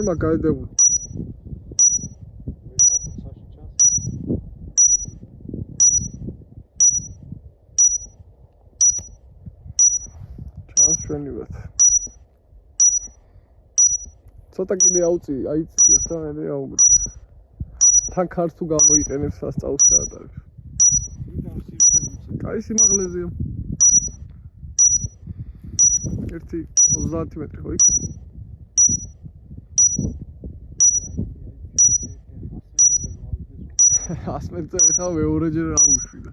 მაგალითად ჩანს ჩვენივეთ ცოტა კიდე აიწიოს და მე აუგდ თან ქარს თუ გამოიყენებს სასწაულს ჩაატარებს კაი სიმაღლეზეა 1.30 მეტრი ხო იქ 100 მეტრზე ხა მეორეჯერ რა უშვიდა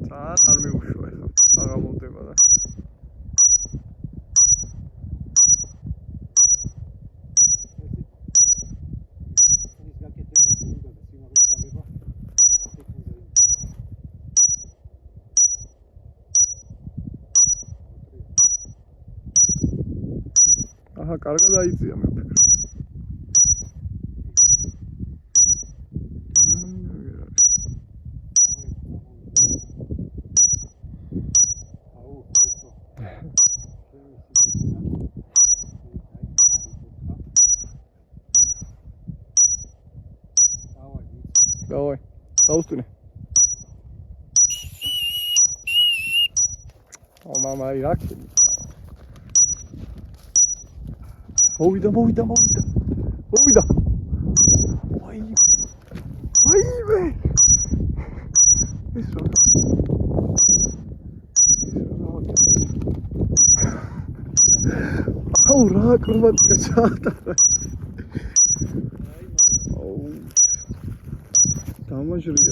თან არ მეუშვა ხა საღამოვდება და აჰა, კარგად აიწია მე ვფიქრობ. Давай, დაუსტუნე. მამა ირაკი. მოვიდა. ვაიმე. ეს რა. აუ რა კრომატიკა ჩაატარა. აუ. დამაჟრია.